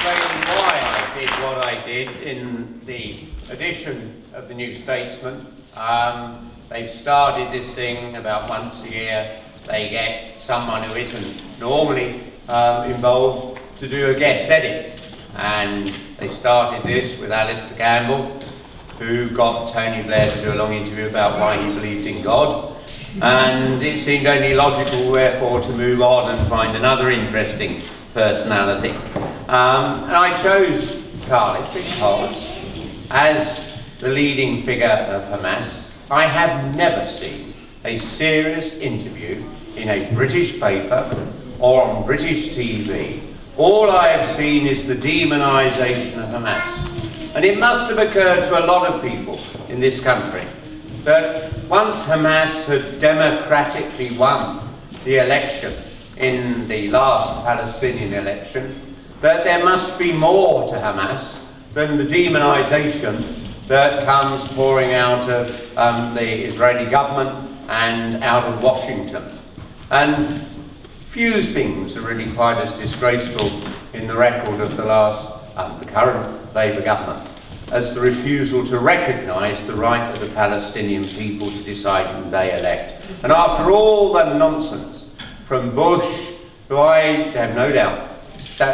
explain why I did what I did in the edition of the New Statesman. They've started this thing about once a year. They get someone who isn't normally involved to do a guest edit. And they started this with Alistair Campbell, who got Tony Blair to do a long interview about why he believed in God. And it seemed only logical, therefore, to move on and find another interesting personality. And I chose Khalid because, as the leading figure of Hamas, I have never seen a serious interview in a British paper or on British TV. All I have seen is the demonisation of Hamas. And it must have occurred to a lot of people in this country that once Hamas had democratically won the election in the last Palestinian election, that there must be more to Hamas than the demonisation that comes pouring out of the Israeli government and out of Washington. And few things are really quite as disgraceful in the record of the current Labour government as the refusal to recognise the right of the Palestinian people to decide who they elect. And after all the nonsense from Bush, who I have no doubt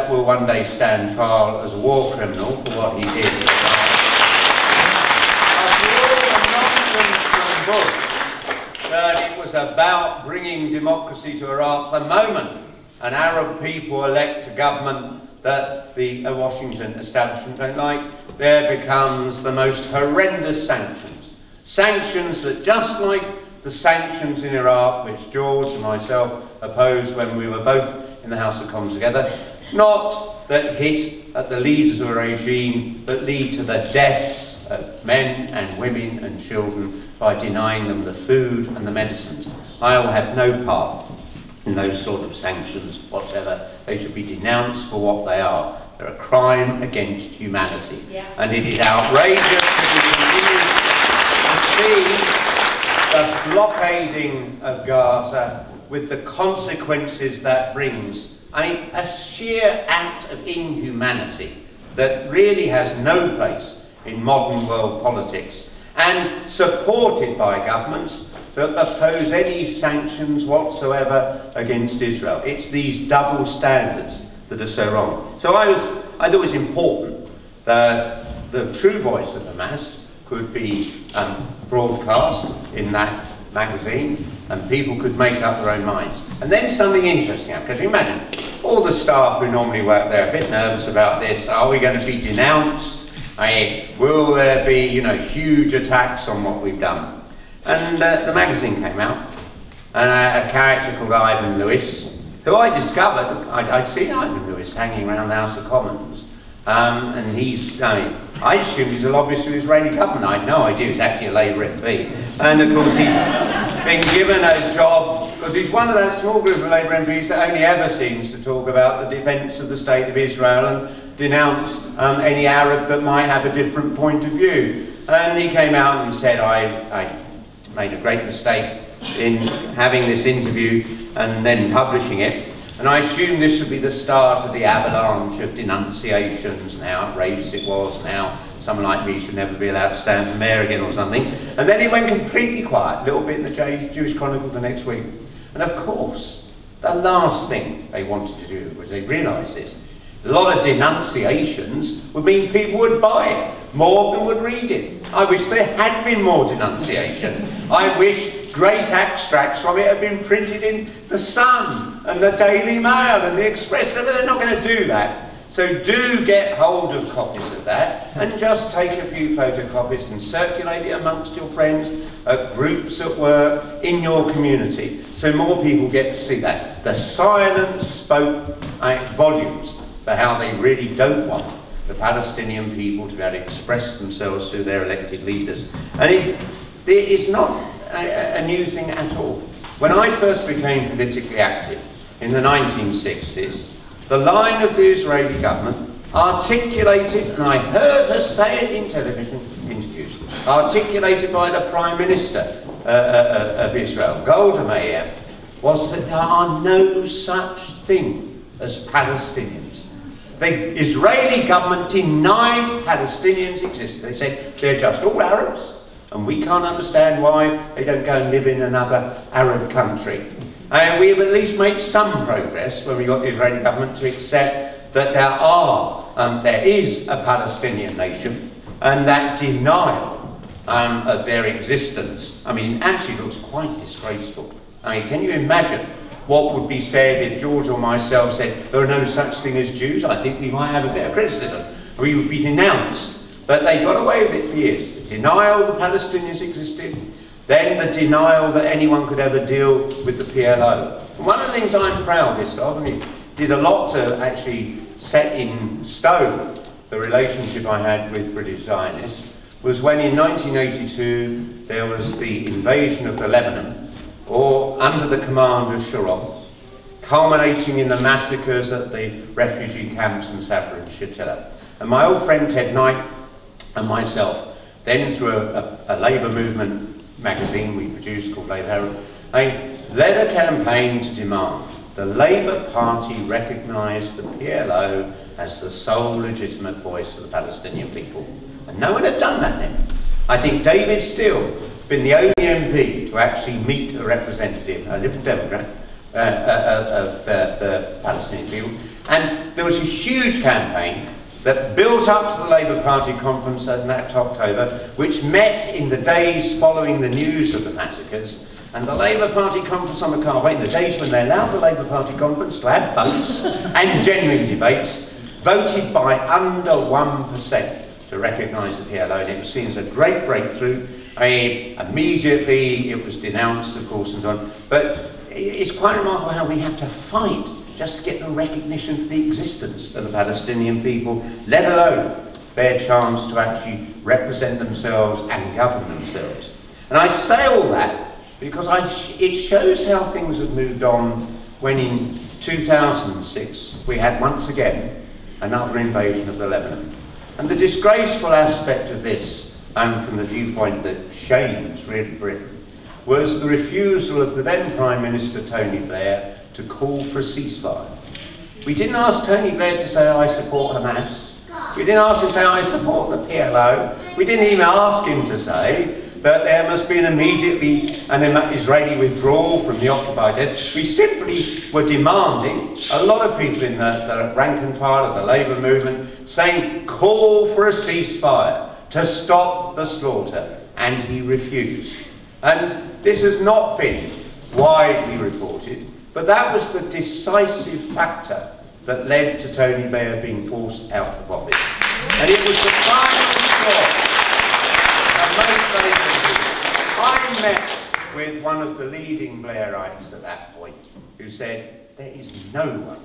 will one day stand trial as a war criminal for what he did. After all the nonsense from Bush, that it was about bringing democracy to Iraq, the moment an Arab people elect a government that the Washington establishment don't like, there becomes the most horrendous sanctions. Sanctions that, just like the sanctions in Iraq, which George and myself opposed when we were both in the House of Commons together, not that hit at the leaders of a regime, but lead to the deaths of men and women and children by denying them the food and the medicines. I will have no part in those sort of sanctions whatsoever. They should be denounced for what they are. They're a crime against humanity. Yeah. And it is outrageous that we continue to see the blockading of Gaza with the consequences that brings. I mean, a sheer act of inhumanity that really has no place in modern world politics, and supported by governments that oppose any sanctions whatsoever against Israel. It's these double standards that are so wrong. So I thought it was important that the true voice of Hamas could be broadcast in that magazine, and people could make up their own minds. And then something interesting happened, because you imagine, all the staff who normally work there are a bit nervous about this. Are we going to be denounced? Will there be, huge attacks on what we've done? And the magazine came out, and a character called Ivan Lewis, who I discovered, I'd seen Ivan Lewis hanging around the House of Commons, and I assumed he's a lobbyist for the Israeli government. I had no idea he's actually a Labour MP. And of course he's been given a job, because he's one of that small group of Labour MPs that only ever seems to talk about the defence of the State of Israel and denounce any Arab that might have a different point of view. And he came out and said, I made a great mistake in having this interview and then publishing it. And I assumed this would be the start of the avalanche of denunciations, and how outrageous it was, and how someone like me should never be allowed to stand for mayor again or something. And then it went completely quiet, a little bit in the Jewish Chronicle the next week. And of course, the last thing they wanted to do was, they realised this, a lot of denunciations would mean people would buy it. More of them would read it. I wish there had been more denunciation. I wish great extracts from it had been printed in The Sun and the Daily Mail and the Express. But they're not going to do that. So do get hold of copies of that, and just take a few photocopies and circulate it amongst your friends, at groups at work, in your community, so more people get to see that. The silence spoke volumes for how they really don't want the Palestinian people to be able to express themselves through their elected leaders. And it's not a new thing at all. When I first became politically active in the 1960s, the line of the Israeli government articulated, and I heard her say it in television interviews, articulated by the Prime Minister of Israel, Golda Meir, was that there are no such thing as Palestinians. The Israeli government denied Palestinians existence. They said they're just all Arabs, and we can't understand why they don't go and live in another Arab country. And we have at least made some progress when we got the Israeli government to accept that there is a Palestinian nation, and that denial of their existence, I mean, actually looks quite disgraceful. I mean, can you imagine what would be said if George or myself said there are no such thing as Jews? I think we might have a bit of criticism. We would be denounced. But they got away with it for years. The denial the Palestinians existed, then the denial that anyone could ever deal with the PLO. And one of the things I'm proudest of, and it did a lot to actually set in stone the relationship I had with British Zionists, was when in 1982 there was the invasion of the Lebanon, or under the command of Sharon, culminating in the massacres at the refugee camps in Sabra and Shatila. And my old friend Ted Knight and myself, then through a Labour movement magazine we produced called Labour Herald, they led a campaign to demand the Labour Party recognise the PLO as the sole legitimate voice of the Palestinian people. And no one had done that then. I think David Steele been the only MP to actually meet a representative, a Liberal Democrat, of the Palestinian people. And there was a huge campaign that built up to the Labour Party conference in that October, which met in the days following the news of the massacres. And the Labour Party conference on the Carway, in the days when they allowed the Labour Party conference to have votes and genuine debates, voted by under 1% to recognise the PLO, and it was seen as a great breakthrough. Immediately it was denounced, of course, and so on. But it's quite remarkable how we have to fight just to get the recognition for the existence of the Palestinian people, let alone their chance to actually represent themselves and govern themselves. And I say all that because it shows how things have moved on when in 2006 we had once again another invasion of the Lebanon. And the disgraceful aspect of this, and from the viewpoint that shames really Britain, was the refusal of the then Prime Minister Tony Blair to call for a ceasefire. We didn't ask Tony Blair to say, I support Hamas. We didn't ask him to say, I support the PLO. We didn't even ask him to say that there must be an Israeli withdrawal from the occupied areas. We simply were demanding, a lot of people in the rank and file of the Labour movement, saying, call for a ceasefire to stop the slaughter, and he refused. And this has not been widely reported, but that was the decisive factor that led to Tony Blair being forced out of office. And it was the final straw that most Labour did. I met with one of the leading Blairites at that point, who said, there is no one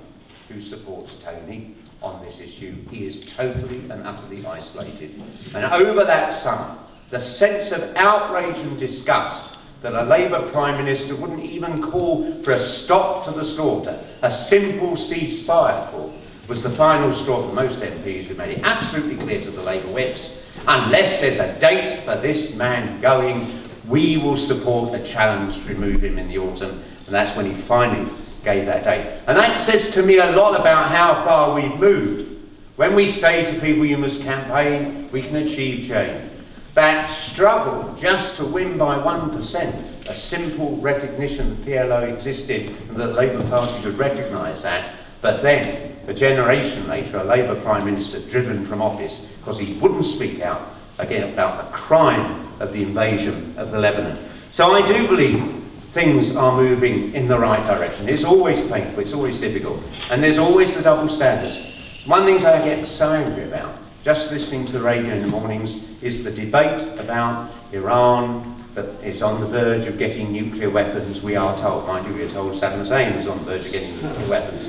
who supports Tony on this issue. He is totally and utterly isolated. And over that summer, the sense of outrage and disgust that a Labour Prime Minister wouldn't even call for a stop to the slaughter, a simple ceasefire call, was the final straw for most MPs who made it absolutely clear to the Labour whips, unless there's a date for this man going, we will support a challenge to remove him in the autumn. And that's when he finally gave that date. And that says to me a lot about how far we've moved. When we say to people, you must campaign, we can achieve change. That struggle just to win by 1%, a simple recognition that PLO existed and that the Labour Party could recognise that, but then, a generation later, a Labour Prime Minister driven from office because he wouldn't speak out again about the crime of the invasion of the Lebanon. So I do believe things are moving in the right direction. It's always painful, it's always difficult, and there's always the double standards. One thing I get so angry about, just listening to the radio in the mornings, is the debate about Iran that is on the verge of getting nuclear weapons, we are told. Mind you, we are told Saddam Hussein was on the verge of getting nuclear weapons.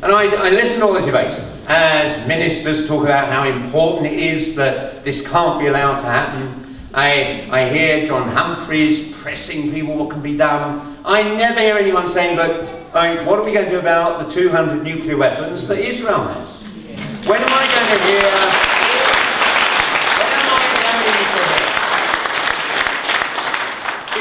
And I listen to all these debates as ministers talk about how important it is that this can't be allowed to happen. I hear John Humphreys pressing people what can be done. I never hear anyone saying, but what are we going to do about the 200 nuclear weapons that Israel has? When am I going to hear